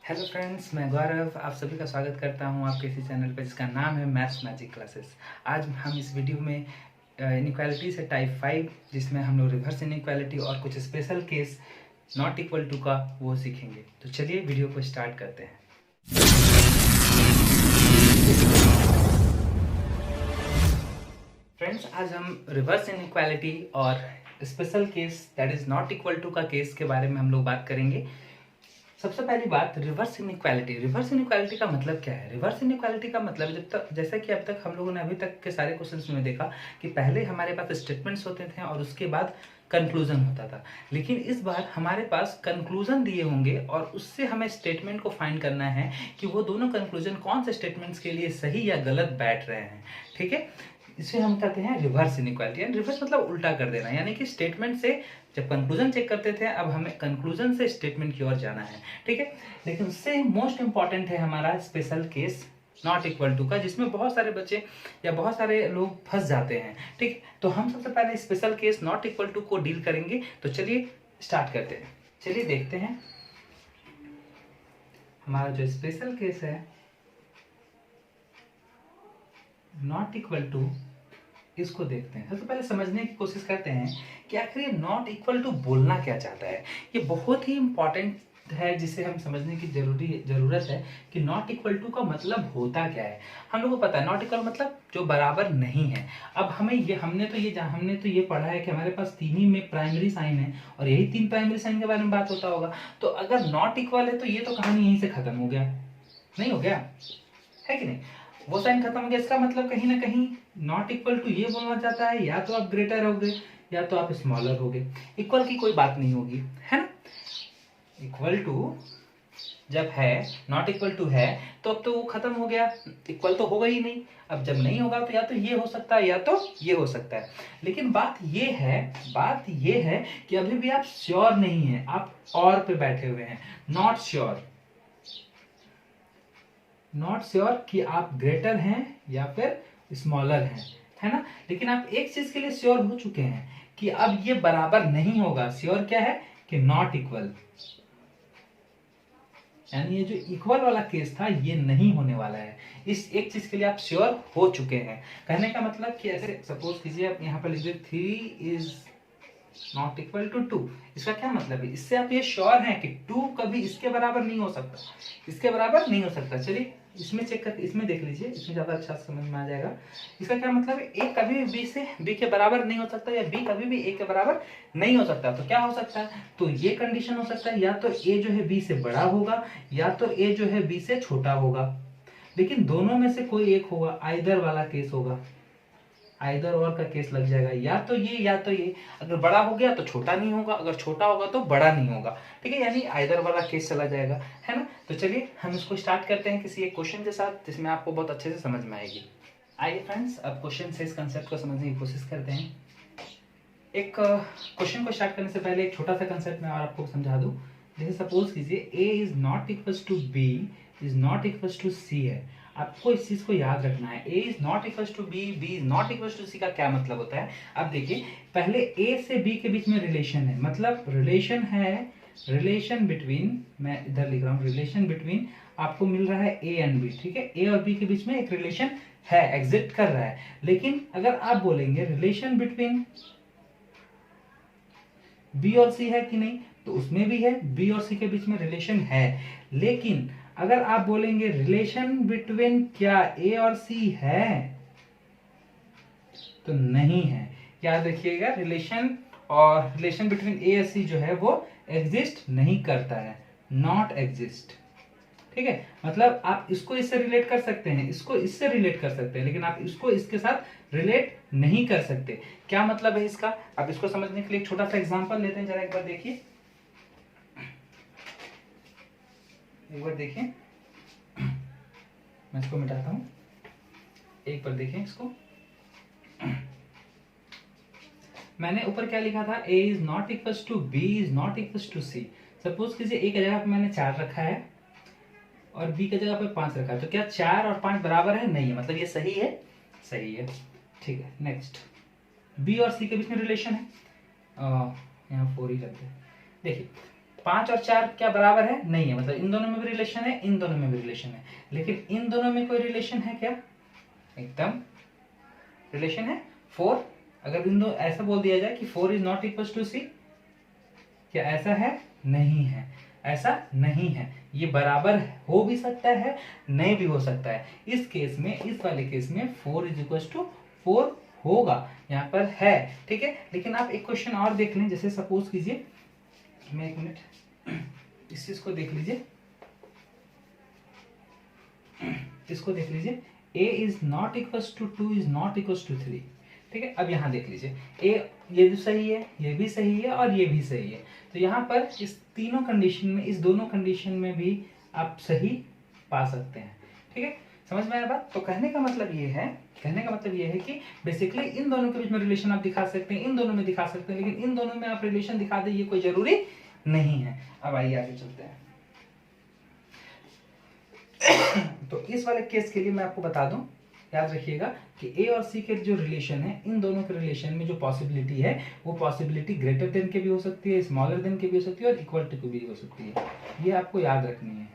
Hello friends, मैं गौरव आप सभी का स्वागत करता हूं आपके इसी चैनल पर जिसका नाम है मैथ्स मैजिक क्लासेस। आज हम इस वीडियो में इनइक्वालिटी से टाइप 5 जिसमें हम लोग रिवर्स इनइक्वालिटी और कुछ special case not equal to का वो सीखेंगे। तो चलिए वीडियो को स्टार्ट करते हैं। फ्रेंड्स, आज हम रिवर्स इनइक्वालिटी और special case that is not equal to का केस के बारे में हम लोग बात करेंगे। सबसे पहली बात, रिवर्स इनइक्वालिटी का मतलब क्या है? रिवर्स इनइक्वालिटी का मतलब जब तक जैसा कि अब तक हम लोगों ने अभी तक के सारे क्वेश्चंस में देखा कि पहले हमारे पास स्टेटमेंट्स होते थे और उसके बाद कंक्लूजन होता था, लेकिन इस बार हमारे पास कंक्लूजन दिए होंगे और उससे हमें स्टेटमेंट को फाइंड करना है कि वो दोनों कंक्लूजन कौन से स्टेटमेंट्स के लिए सही या गलत बैठ रहे हैं। ठीक है, इसे हम कहते हैं रिवर्स इनइक्वालिटी। एंड रिवर्स मतलब उल्टा कर देना, यानी कि स्टेटमेंट से जब कंक्लूजन चेक करते थे अब हमें कंक्लूजन से स्टेटमेंट की ओर जाना है। ठीक है, लेकिन उससे मोस्ट इंपॉर्टेंट है हमारा special case not equal to का, जिसमें बहुत सारे बच्चे या बहुत सारे लोग फंस जाते हैं। ठीक है, तो हम सबसे पहले special case not equal to को डील करेंगे। तो चलिए स्टार्ट करते हैं। चलिए देखते हैं हमारा जो स्पेशल केस है नॉट इक्वल टू, इसको देखते हैं। सबसे पहले समझने की कोशिश करते हैं कि आखिर ये नॉट इक्वल टू बोलना क्या चाहता है। ये बहुत ही इंपॉर्टेंट है जिसे हम समझने की जरूरत है कि नॉट इक्वल टू का मतलब होता क्या है। हम लोगों को पता है नॉट इक्वल मतलब जो बराबर नहीं है। अब हमें ये हमने तो ये पढ़ा है कि हमारे पास तीन ही में प्राइमरी साइन है और यही तीन प्राइमरी साइन के बारे में बात होता होगा। तो अगर नॉट इक्वल है तो ये तो कहानी यहीं से खत्म हो गया, नहीं हो गया है कि नहीं? वो साइन खत्म हो गया, इसका मतलब कहीं ना कहीं नॉट इक्वल टू ये बोलना चाहता है या तो आप ग्रेटर होगे या तो आप स्मॉलर होगे। इक्वल की कोई बात नहीं होगी, है ना। इक्वल टू जब है, नॉट इक्वल टू है तो अब तो वो खत्म हो गया, इक्वल तो होगा ही नहीं। अब जब नहीं होगा तो या तो ये हो सकता है या तो ये हो सकता है। लेकिन बात ये है कि अभी भी आप श्योर नहीं है, आप और पे बैठे हुए हैं। नॉट श्योर कि आप ग्रेटर हैं या फिर स्मॉलर हैं, है ना। लेकिन आप एक चीज के लिए श्योर हो चुके हैं कि अब ये बराबर नहीं होगा। श्योर क्या है कि नॉट इक्वल, यानी ये जो इक्वल वाला केस था ये नहीं होने वाला है। इस एक चीज के लिए आप श्योर हो चुके हैं। कहने का मतलब कि ऐसे सपोज कीजिए आप यहाँ पर लिख दीजिए 3 इज नॉट इक्वल टू 2। इसका क्या मतलब है? इससे आप ये श्योर हैं कि 2 कभी इसके बराबर नहीं हो सकता, इसके बराबर नहीं हो सकता। चलिए इसमें चेक करके इसमें देख लीजिए, इसमें ज्यादा अच्छा समझ में आ जाएगा। इसका क्या मतलब है? ए कभी भी बी से बी के बराबर नहीं हो सकता या बी कभी भी ए के बराबर नहीं हो सकता। तो क्या हो सकता है? तो ये कंडीशन हो सकता है, या तो ए जो है बी से बड़ा होगा या तो ए जो है बी से छोटा होगा। लेकिन दोनों में से कोई एक होगा, आइदर वाला केस होगा, आइदर और का केस लग जाएगा। या तो ये या तो ये। अगर बड़ा हो गया तो छोटा नहीं होगा, अगर छोटा होगा तो बड़ा नहीं होगा। ठीक है, यानी आइदर वाला केस चला जाएगा, है ना। तो चलिए हम इसको स्टार्ट करते हैं किसी एक क्वेश्चन के साथ जिसमें आपको बहुत अच्छे से समझ में आएगी। आइए फ्रेंड्स, अब क्वेश्चन से इस कंसेप्ट को समझने की कोशिश करते हैं। एक क्वेश्चन को स्टार्ट करने से पहले एक छोटा सा कंसेप्ट मैं और आपको समझा दूं। जैसे सपोज कीजिए a is not equals to b is not equals to c है। आपको इस चीज को याद रखना है, a is not equals to b, b is not equals to c का क्या मतलब होता है। अब देखिए, पहले a से b के बीच में रिलेशन है, मतलब रिलेशन है, रिलेशन बिटवीन, मैं इधर लिख रहा हूँ, रिलेशन बिटवीन आपको मिल रहा है a एंड b। ठीक है, a और b के बीच में एक रिलेशन है, एग्जिस्ट कर रहा है। लेकिन अगर आप बोलेंगे रिलेशन बिटवीन बी और सी है कि नहीं, तो उसमें भी है, बी और सी के बीच में रिलेशन है। लेकिन अगर आप बोलेंगे रिलेशन बिटवीन क्या ए और सी है, तो नहीं है। याद रखिएगा, रिलेशन बिटवीन ए और सी जो है वो एग्जिस्ट नहीं करता है, नॉट एग्जिस्ट। ठीक है, मतलब आप इसको इससे रिलेट कर सकते हैं, इसको इससे रिलेट कर सकते हैं, लेकिन आप इसको इसके साथ रिलेट नहीं कर सकते। क्या मतलब है इसका? अब इसको समझने के लिए एक छोटा सा एग्जांपल लेते हैं, जरा एक बार देखिए, मैं इसको मिटाता हूं, एक बार देखें इसको। मैंने ऊपर क्या लिखा था? a is not equals to b is not equals to c। Suppose कीजिए a की जगह पे मैंने 4 रखा है और b की जगह पे 5 रखा है, तो क्या 4 और 5 बराबर है? नहीं है, मतलब ये सही है, सही है। ठीक है, नेक्स्ट, b और c के बीच में रिलेशन है, यहाँ 4 ही रखते हैं। देखिए, 5 और 4 क्या बराबर है? नहीं है, मतलब इन दोनों में भी रिलेशन है, इन दोनों में भी रिलेशन है, लेकिन इन दोनों में कोई रिलेशन है क्या? एकदम रिलेशन है। 4, अगर इन दो ऐसा बोल दिया जाए कि 4 इज नॉट इक्वल टू सी, क्या ऐसा है? नहीं है, ऐसा नहीं है। ये बराबर हो भी सकता है, नहीं भी हो सकता है। इस केस में, इस वाले केस में 4 इज इक्वल टू 4 होगा, यहाँ पर है, ठीक है। लेकिन आप एक क्वेश्चन और देख लें, जैसे सपोज कीजिए, मैं एक मिनट इस चीज को देख लीजिए, इसको देख लीजिए, a is not equal to 2 is not equal to 3, ठीक है। अब यहाँ देख लीजिए, a ये भी सही है, ये भी सही है और ये भी सही है, तो यहाँ पर इस तीनों कंडीशन में, इस दोनों कंडीशन में भी आप सही पा सकते हैं, ठीक है। समझ में आया बात? तो कहने का मतलब ये है, कहने का मतलब ये है कि बेसिकली इन दोनों के बीच में रिलेशन आप दिखा सकते हैं, इन दोनों में दिखा सकते हैं, लेकिन इन दोनों में आप रिलेशन दिखा दें ये कोई जरूरी नहीं है। अब आइए आगे चलते हैं। तो इस वाले केस के लिए मैं आपको बता दूं, याद रखिएगा कि ए और सी के जो रिलेशन है, इन दोनों के रिलेशन में जो पॉसिबिलिटी है, वो पॉसिबिलिटी ग्रेटर देन के भी हो सकती है, स्मॉलर देन के भी हो सकती है और इक्वल टू के भी हो सकती है। ये आपको याद रखनी है,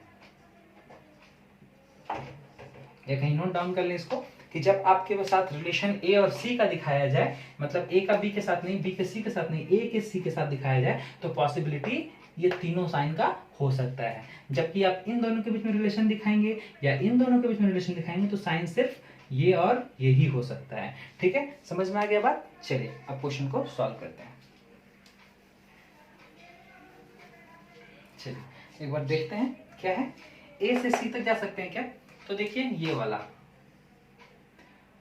या कहीं नोट डाउन कर लें इसको, कि जब आपके साथ रिलेशन ए और सी का दिखाया जाए, मतलब ए का बी के साथ नहीं, बी के सी के साथ नहीं, ए के सी के साथ दिखाया जाए, तो पॉसिबिलिटी ये तीनों साइन का हो सकता है। जबकि आप इन दोनों के बीच में रिलेशन दिखाएंगे या इन दोनों के बीच में रिलेशन दिखाएंगे, तो साइन सिर्फ ये और ये ही हो सकता है, ठीक है। समझ में आ गया बात? चलिए अब क्वेश्चन को सॉल्व करते हैं। चलिए एक बार देखते हैं क्या है। ए से सी तक जा सकते हैं क्या? तो देखिए ये वाला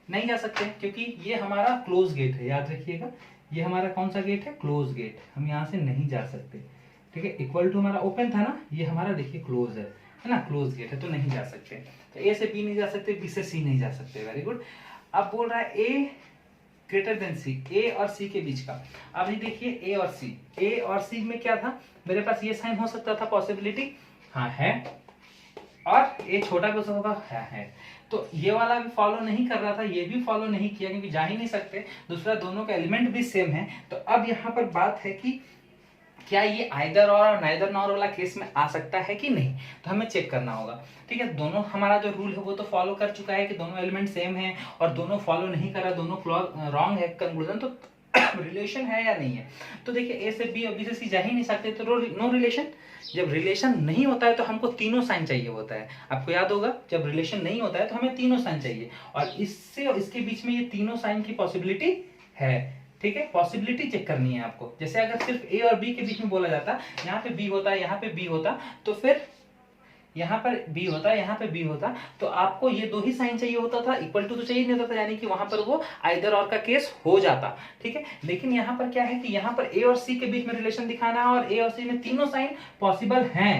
नहीं जा सकते, क्योंकि ये हमारा क्लोज गेट है, याद रखिएगा, ये हमारा कौन सा गेट है? Close gate. हम यहाँ से नहीं जा सकते, ठीक है। इक्वल टू हमारा ओपन था ना, ये हमारा देखिए क्लोज है ना, क्लोज गेट है, तो नहीं जा सकते। तो ए से बी नहीं जा सकते, बी से सी नहीं जा सकते, वेरी गुड। अब बोल रहा है ए ग्रेटर देन सी, ए और सी के बीच का। अब ये देखिए ए और सी, ए और सी में क्या था? मेरे पास ये साइन हो सकता था, पॉसिबिलिटी हाँ है, और ए छोटा भी हो सकता था, है। तो ये वाला भी फॉलो नहीं कर रहा था, ये भी फॉलो नहीं किया, क्योंकि जा ही नहीं सकते। दूसरा, दोनों का एलिमेंट भी सेम है। तो अब यहाँ पर बात है कि क्या ये आइदर और नाइदर नॉर वाला केस में आ सकता है कि नहीं, तो हमें चेक करना होगा, ठीक है। दोनों हमारा जो रूल है वो तो फॉलो कर चुका है कि दोनों एलिमेंट सेम है, और दोनों फॉलो नहीं कर रहा, दोनों रॉन्ग है कंक्लूजन, तो रिलेशन है या नहीं है। तो देखिए ए से बी और बी से सी जा ही नहीं सकते, तो नो रिलेशन। जब रिलेशन नहीं होता है तो हमको तीनों साइन चाहिए होता है। आपको याद होगा, जब रिलेशन नहीं होता है तो हमें तीनों साइन चाहिए, और इससे और इसके बीच में ये तीनों साइन की पॉसिबिलिटी है, ठीक है। पॉसिबिलिटी चेक करनी है आपको। जैसे अगर सिर्फ ए और बी के बीच में बोला जाता, यहाँ पे बी होता, यहाँ पे बी होता, तो फिर यहाँ पर बी होता, यहाँ पे बी होता, तो आपको ये दो ही साइन चाहिए होता था, इक्वल टू तो चाहिए नहीं होता था, यानी कि वहां पर वो आइदर और का केस हो जाता, ठीक है। लेकिन यहाँ पर क्या है कि यहाँ पर ए और सी के बीच में रिलेशन दिखाना है, और ए और सी में तीनों साइन पॉसिबल हैं,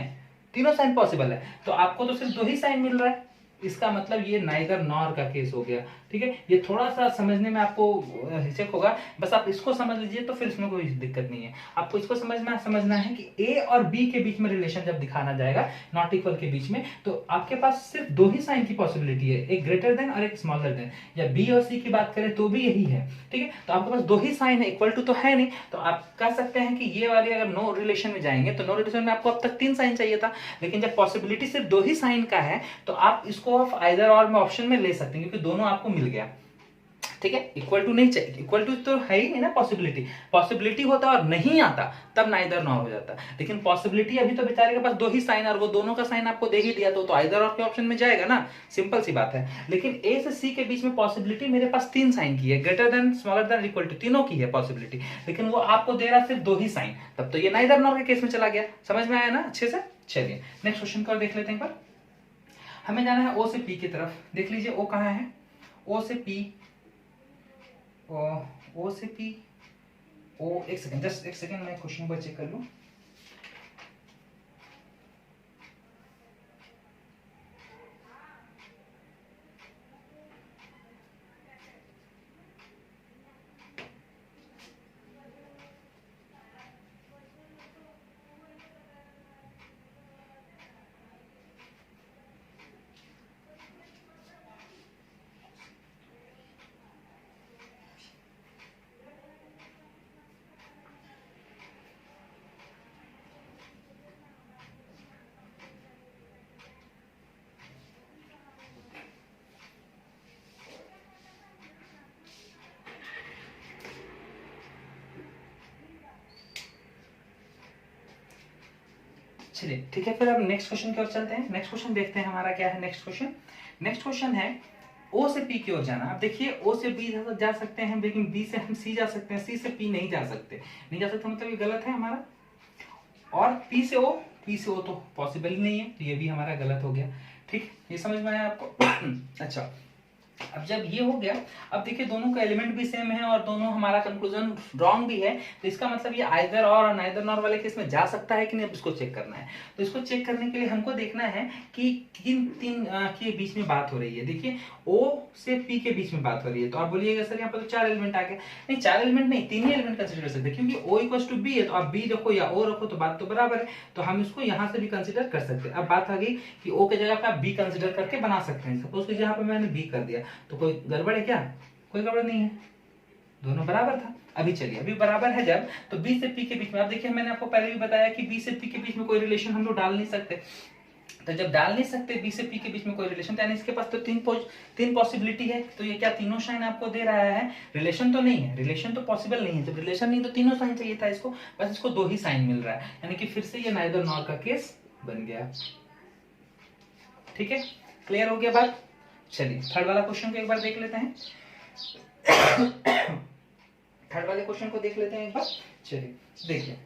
तीनों साइन पॉसिबल है, तो आपको तो सिर्फ दो ही साइन मिल रहा है। इसका मतलब ये नाइदर नॉर का केस हो गया, ठीक है। ये थोड़ा सा समझने में आपको हिचक होगा, बस आप इसको समझ लीजिए तो फिर इसमें कोई दिक्कत नहीं है। आपको इसको समझना है कि ए और बी के बीच में रिलेशन जब दिखाना जाएगा, नॉट इक्वल के बीच में, तो आपके पास सिर्फ दो ही साइन की पॉसिबिलिटी है, एक ग्रेटर देन और एक स्मॉलर देन। या बी और सी की बात करें तो भी यही है, ठीक है। तो आपके पास दो ही साइन है, इक्वल टू तो है नहीं, तो आप कह सकते हैं कि ये वाले अगर नो रिलेशन में जाएंगे, तो नो रिलेशन में आपको अब तक तीन साइन चाहिए था, लेकिन जब पॉसिबिलिटी सिर्फ दो ही साइन का है, तो आप इसको आप आइदर और में ऑप्शन में ले सकते हैं, क्योंकि दोनों आपको मिल गया, ठीक है। इक्वल टू नहीं चाहिए, इक्वल टू तो है ही नहीं ना, पॉसिबिलिटी होता और नहीं आता तब नाइदर नॉर हो जाता, लेकिन पॉसिबिलिटी अभी तो बेचारे के पास दो ही साइन, और वो दोनों का साइन आपको दे ही दिया, तो आइदर और के ऑप्शन में जाएगा ना, सिंपल सी बात है। लेकिन ए से सी के बीच में पॉसिबिलिटी मेरे पास तीन साइन की है, greater than, smaller than, equal to, तीनों की है पॉसिबिलिटी, लेकिन वो आपको दे रहा सिर्फ दो ही साइन, तब तो ये नाइदर नॉर के केस में चला गया। समझ में आया ना अच्छे से? चलिए नेक्स्ट क्वेश्चन को देख लेते हैं। पर हमें जाना है ओ से पी की तरफ। देख लीजिए ओ कहाँ है, ओ से पी, ओ से पी, ओ, एक सेकंड, जस्ट एक सेकंड, मैं क्वेश्चन को चेक कर लूं। चलिए ठीक है, फिर अब नेक्स्ट क्वेश्चन की ओर चलते हैं। नेक्स्ट क्वेश्चन देखते हैं हमारा क्या है। नेक्स्ट क्वेश्चन है ओ से पी की ओर जाना। अब देखिए ओ से बी जा सकते हैं, लेकिन बी से हम सी जा सकते हैं, सी से पी नहीं जा सकते। मतलब ये गलत है हमारा। और पी से ओ तो पॉसिबल ही नहीं है, तो ये भी हमारा गलत हो गया। ठीक, ये समझ में आया आपको? अच्छा, अब जब ये हो गया, अब देखिए दोनों का एलिमेंट भी सेम है और दोनों हमारा कंक्लूजन रॉन्ग भी है, तो इसका मतलब ये आइदर और नाइदर नॉर वाले केस में जा सकता है कि नहीं, अब इसको चेक करना है। तो इसको चेक करने के लिए हमको देखना है कि किन तीन के बीच में बात हो रही है। देखिए ओ से पी के बीच में बात हो रही है, तो आप बोलिएगा सर यहाँ पर तो 4 एलिमेंट आ गए। नहीं, 4 एलिमेंट नहीं, 3 ही एलिमेंट कंसिडर कर सकते हैं, क्योंकि ओ इक्वल टू बी है, तो आप बी रखो या ओ रखो तो बात तो बराबर है, तो हम इसको यहाँ से भी कंसिडर कर सकते हैं। अब बात आ गई कि ओ के जगह पे आप बी कंसिडर करके बना सकते हैं। सपोज कि यहाँ पे मैंने बी कर दिया, तो कोई गड़बड़ है क्या? कोई गड़बड़ नहीं है, दोनों बराबर था। अभी चलिए, अभी बराबर है जब, तो बी से पी के बीच में, अब देखिए मैंने आपको पहले भी बताया कि बी से पी के बीच में कोई रिलेशन हम लोग डाल नहीं सकते। तो जब डाल नहीं सकते बी से पी के बीच में कोई रिलेशन, तो यानी इसके पास तो तीन पॉसिबिलिटी है। तो ये क्या तीनों साइन आपको दे रहा है? रिलेशन तो नहीं है, रिलेशन तो पॉसिबल नहीं है। जब रिलेशन नहीं तो तीनों साइन चाहिए था इसको, बस इसको 2 ही साइन मिल रहा है, यानी कि फिर से ये नाइदर नॉर का केस बन गया। ठीक है, क्लियर हो गया बात? चलिए थर्ड वाला क्वेश्चन को एक बार देख लेते हैं। थर्ड वाले क्वेश्चन को देख लेते हैं एक बार। चलिए देखिए,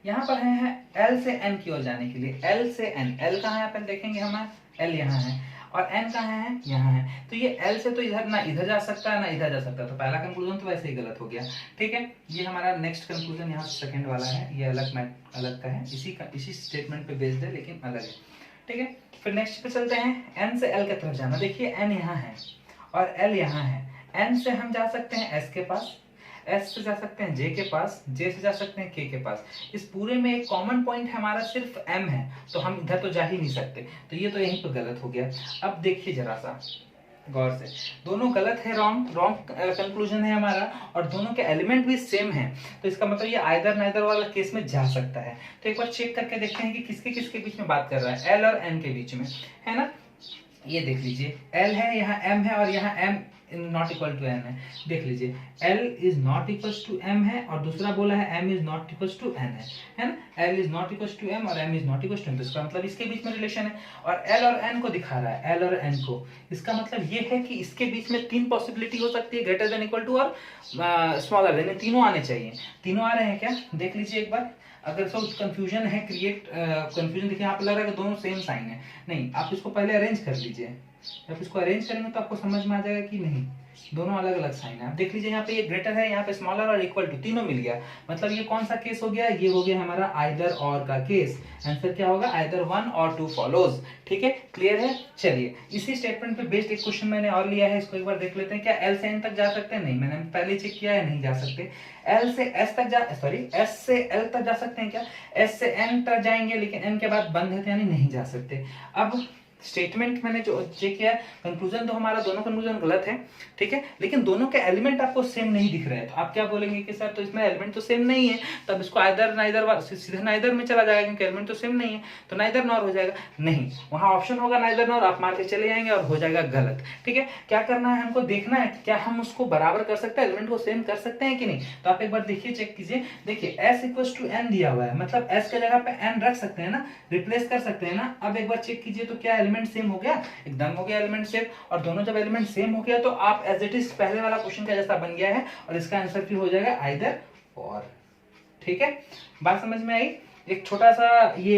यहाँ पर है L से N की ओर जाने के लिए। L से N, L कहाँ है अपन देखेंगे, हमारा L यहाँ है, और N कहाँ है? यहाँ है। तो ये L से तो इधर ना इधर जा सकता है ना इधर जा सकता है, तो पहला कंक्लूजन तो वैसे ही गलत हो गया। ठीक है, ये हमारा नेक्स्ट कंक्लूजन यहाँ सेकंड वाला है, ये अलग का है, इसी स्टेटमेंट पे बेस्ड है लेकिन अलग है। ठीक है, फिर नेक्स्ट पे चलते हैं। N से L की तरफ जाना। देखिए N यहाँ है और L यहाँ है। N से हम जा सकते हैं S के पास, S से जा सकते हैं J के पास, J से जा सकते हैं K के पास। इस पूरे में एक कॉमन पॉइंट हमारा सिर्फ M है, तो हम इधर तो जा ही नहीं सकते, तो ये तो यहीं पर गलत हो गया। अब देखिए जरा सा गौर से, दोनों गलत है, रॉन्ग कंक्लूजन है हमारा, और दोनों के एलिमेंट भी सेम है, तो इसका मतलब ये आइदर नाइदर वाला केस में जा सकता है। तो एक बार चेक करके देखते हैं कि किसके किसके बीच में बात कर रहा है, L और N के बीच में, है ना। ये देख लीजिए, L है, यहाँ M है, और यहाँ M not equal to M है। देख लीजिए L is not equal to M है, और दूसरा बोला है M is not equal to N है ना। L is not equal to M और M is not equal to N, तो इसका मतलब इसके बीच में रिलेशन है, और L और N को दिखा रहा है, L और N को। इसका मतलब ये है कि इसके बीच में 3 पॉसिबिलिटी हो सकती है, ग्रेटर देन इक्वल टू और स्मॉलर देन, तीनों आने चाहिए। तीनों आ रहे हैं क्या? देख लीजिए एक बार। अगर सब कंफ्यूजन है, कंफ्यूजन देखिए यहाँ पे लग रहा है कि दोनों सेम साइन है। नहीं, आप इसको पहले अरेंज कर लीजिए, जब इसको अरेंज करेंगे तो आपको समझ में आ जाएगा कि नहीं दोनों अलग अलग साइन है। आप देख लीजिए यहाँ पे ये ग्रेटर है, यहाँ पे स्मॉलर और इक्वल टू, तीनों मिल गया। मतलब ये कौन सा केस हो गया? ये हो गया हमारा आइदर और का केस। आंसर क्या होगा? आइदर 1 और 2 फॉलोज। ठीक है, क्लियर है? चलिए इसी स्टेटमेंट पे बेस्ड एक क्वेश्चन मैंने और लिया है, इसको एक बार देख लेते हैं। क्या L से N तक जा सकते हैं? नहीं, मैंने पहले चेक किया है, नहीं जा सकते। L से S तक S से L तक जा सकते हैं क्या? S से N तक जाएंगे, लेकिन N के बाद बंद है, यानी नहीं जा सकते। अब स्टेटमेंट मैंने जो चेक किया, कंक्लूजन तो हमारा दोनों कंक्लूजन गलत है, ठीक है, लेकिन दोनों के एलिमेंट आपको सेम नहीं दिख रहे हैं। तो आप क्या बोलेंगे कि सर तो इसमें एलिमेंट तो सेम नहीं है, तब इसको आइदर नाइदर सीधे नाइदर में चला जाएगा, क्योंकि एलिमेंट तो सेम नहीं है, तो नाइदर नॉर हो जाएगा। नहीं, वहां ऑप्शन होगा नाइदर नॉर, आप मार के चले जाएंगे और हो जाएगा गलत। ठीक है, क्या करना है हमको? देखना है क्या हम उसको बराबर कर सकते हैं, एलिमेंट को सेम कर सकते हैं कि नहीं। तो आप एक बार देखिए, चेक कीजिए। देखिए S इक्वल टू N दिया हुआ है, मतलब S के जगह पे N रख सकते हैं ना, रिप्लेस कर सकते हैं ना। अब एक बार चेक कीजिए तो क्या एलिमेंट सेम हो गया? एकदम हो गया एलिमेंट सेम, और दोनों जब एलिमेंट सेम हो गया तो आप एज इट इज पहले वाला क्वेश्चन का जैसा बन गया है, और इसका आंसर फिर हो जाएगा आइदर और। ठीक है, बात समझ में आई? एक छोटा सा ये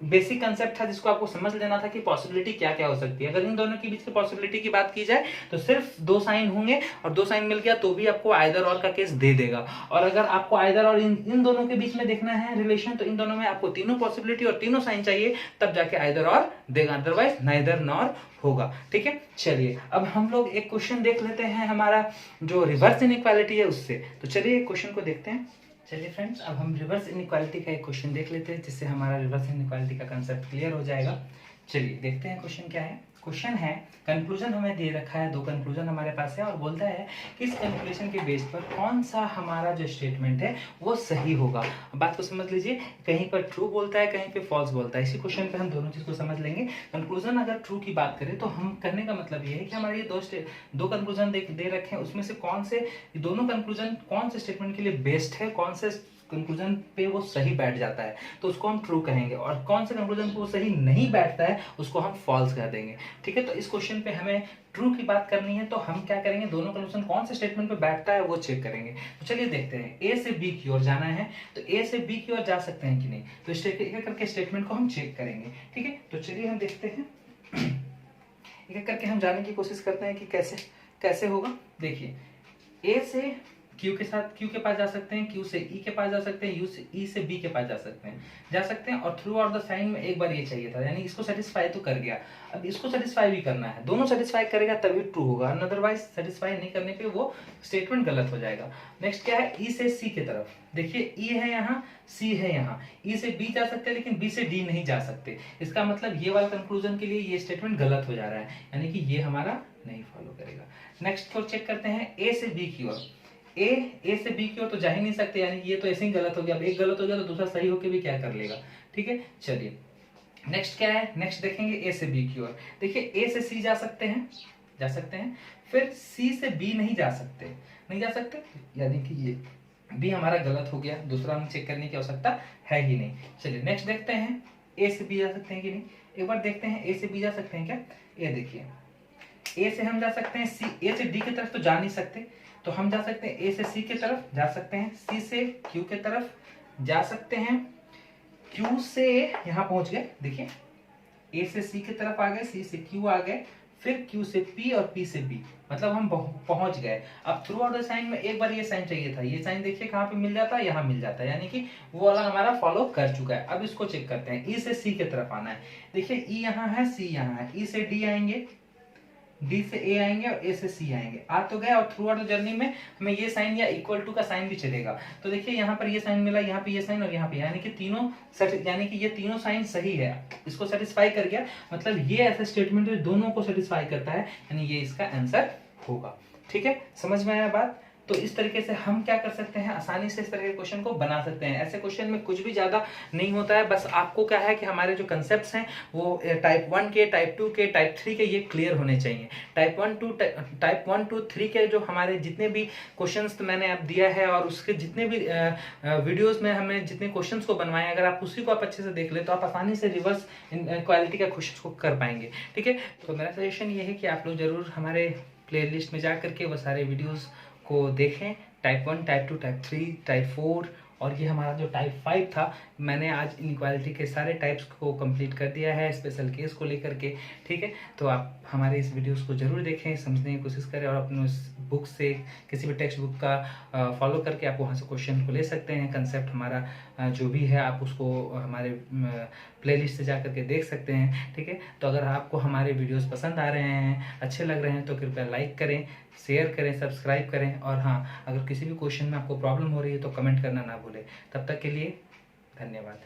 बेसिक कंसेप्ट था जिसको आपको समझ लेना था कि पॉसिबिलिटी क्या क्या हो सकती है। अगर इन दोनों के बीच की पॉसिबिलिटी की बात की जाए तो सिर्फ 2 साइन होंगे, और 2 साइन मिल गया तो भी आपको आइदर और का केस दे देगा। और अगर आपको आइदर और इन दोनों के बीच में देखना है रिलेशन, तो इन दोनों में आपको तीनों पॉसिबिलिटी और तीनों साइन चाहिए, तब जाके आइदर और देगा, अदरवाइज नाइदर नॉर होगा। ठीक है, चलिए अब हम लोग एक क्वेश्चन देख लेते हैं हमारा जो रिवर्स इनइक्वालिटी है उससे। तो चलिए क्वेश्चन को देखते हैं। चलिए फ्रेंड्स, अब हम रिवर्स इनइक्वालिटी का एक क्वेश्चन देख लेते हैं, जिससे हमारा रिवर्स इनइक्वालिटी का कंसेप्ट क्लियर हो जाएगा। चलिए देखते हैं क्वेश्चन क्या है। क्वेश्चन है, कंक्लूजन हमें दे रखा है, 2 कंक्लूजन हमारे पास है, और बोलता है कि इस कंक्लूजन के बेस पर कौन सा हमारा जो स्टेटमेंट है वो सही होगा। बात को समझ लीजिए, कहीं पर ट्रू बोलता है, कहीं पे फॉल्स बोलता है। इसी क्वेश्चन पे हम दोनों चीज को समझ लेंगे। कंक्लूजन अगर ट्रू की बात करें तो हम करने का मतलब ये है कि हमारे ये दो कंक्लूजन दे रखे हैं, उसमें से कौन से दोनों कंक्लूजन कौन से स्टेटमेंट के लिए बेस्ट है, कौन से कंक्लूजन पे वो सही बैठ जाता है तो उसको हम ट्रू कहेंगे, और कौन से कंक्लूजन पे वो सही नहीं बैठता है उसको हम फॉल्स कह देंगे। ठीक है, तो इस क्वेश्चन पे हमें ट्रू की बात करनी है, तो हम क्या करेंगे, दोनों कंक्लूजन कौन से स्टेटमेंट पे बैठता है वो चेक करेंगे। तो चलिए देखते हैं, ए से बी की ओर जाना है तो ए से बी की ओर जा सकते हैं कि नहीं, तो इस एक करके स्टेटमेंट को हम चेक करेंगे। ठीक है, तो चलिए हम देखते हैं, एक एक करके हम जानने की कोशिश करते हैं कि कैसे कैसे होगा। देखिए, ए से क्यू के साथ क्यू के पास जा सकते हैं, क्यू से ई के पास जा सकते हैं, यू से ई से बी के पास जा सकते हैं, और थ्रू आउट द साइन में एक बार ये चाहिए था, यानी इसको सेटिस्फाई तो कर गया, अब इसको सेटिस्फाई भी करना है, दोनों सेटिस्फाई करेगा तभी ट्रू होगा, अदरवाइज सेटिस्फाई नहीं करने पे वो स्टेटमेंट गलत हो जाएगा। नेक्स्ट क्या है, ई से सी की तरफ, देखिए ई है यहाँ, सी है यहाँ, ई से बी जा सकते हैं लेकिन बी से डी नहीं जा सकते, इसका मतलब ये वाला कंक्लूजन के लिए ये स्टेटमेंट गलत हो जा रहा है, यानी कि ये हमारा नहीं फॉलो करेगा। नेक्स्ट को चेक करते हैं, ए से बी की ओर, ए से बी की ओर तो जा ही नहीं सकते, यानी ये तो ऐसे ही गलत हो गया, अब एक गलत हो गया तो दूसरा सही होके भी क्या कर लेगा। ठीक है, चलिए नेक्स्ट क्या है, नेक्स्ट देखेंगे ए से बी की ओर, देखिए ए से सी जा सकते हैं, फिर सी से बी नहीं जा सकते, यानी कि ये बी हमारा गलत हो गया, दूसरा हम चेक करने की आवश्यकता है ही नहीं। चलिए नेक्स्ट देखते हैं, ए से बी जा सकते हैं कि नहीं, एक बार देखते हैं ए से बी जा सकते हैं क्या। ये देखिए, ए से हम जा सकते हैं, सी ए से डी की तरफ तो जा नहीं सकते, तो हम जा सकते हैं ए से सी की तरफ जा सकते हैं, सी से क्यू की तरफ जा सकते हैं, क्यू से यहाँ पहुंच गए, देखिए ए से सी की तरफ आ गए, सी से क्यू आ गए, फिर क्यू से पी और पी से बी, मतलब हम पहुंच गए। अब थ्रू आउट द साइन में एक बार ये साइन चाहिए था, ये साइन देखिए कहाँ पे मिल जाता है, यहाँ मिल जाता है, यानी कि वो वाला हमारा फॉलो कर चुका है। अब इसको चेक करते हैं, ई से सी की तरफ आना है, देखिए ई यहाँ है, सी यहाँ है, ई से डी आएंगे, डी से ए आएंगे और ए से सी आएंगे, आ तो गए, और थ्रू आउट द जर्नी में हमें ये साइन या इक्वल टू का साइन भी चलेगा, तो देखिए यहाँ पर ये साइन मिला, यहाँ पे ये साइन और यहाँ पे, यानी कि तीनों यानी कि ये तीनों साइन सही है, इसको सेटिस्फाई कर गया, मतलब ये ऐसा स्टेटमेंट है दोनों को सेटिस्फाई करता है, यानी ये इसका आंसर होगा। ठीक है, समझ में आया बात। तो इस तरीके से हम क्या कर सकते हैं, आसानी से इस तरह के क्वेश्चन को बना सकते हैं। ऐसे क्वेश्चन में कुछ भी ज्यादा नहीं होता है, बस आपको क्या है कि हमारे जो कंसेप्ट्स हैं वो टाइप 1 के, टाइप 2 के, टाइप 3 के ये क्लियर होने चाहिए। टाइप 1 2 3 के जो हमारे जितने भी क्वेश्चंस मैंने अब दिया है और उसके जितने भी वीडियोस में हमें जितने क्वेश्चंस को बनवाए, अगर आप उसी को आप अच्छे से देख ले तो आप आसानी से रिवर्स क्वालिटी का क्वेश्चन को कर पाएंगे। ठीक है, तो मेरा सजेशन ये है कि आप लोग जरूर हमारे प्ले लिस्ट में जा करके वो सारे वीडियोज को देखें, टाइप 1, टाइप 2, टाइप 3, टाइप 4, और ये हमारा जो टाइप 5 था, मैंने आज इनइक्वालिटी के सारे टाइप्स को कंप्लीट कर दिया है स्पेशल केस को लेकर के। ठीक है, तो आप हमारे इस वीडियोस को जरूर देखें, समझने की कोशिश करें, और अपने उस बुक से किसी भी टेक्स्ट बुक का फॉलो करके आप वहाँ से क्वेश्चन को ले सकते हैं। कंसेप्ट हमारा जो भी है आप उसको हमारे प्लेलिस्ट से जा करके देख सकते हैं। ठीक है, तो अगर आपको हमारे वीडियोस पसंद आ रहे हैं, अच्छे लग रहे हैं, तो कृपया लाइक करें, शेयर करें, सब्सक्राइब करें, और हाँ, अगर किसी भी क्वेश्चन में आपको प्रॉब्लम हो रही है तो कमेंट करना ना भूलें। तब तक के लिए धन्यवाद।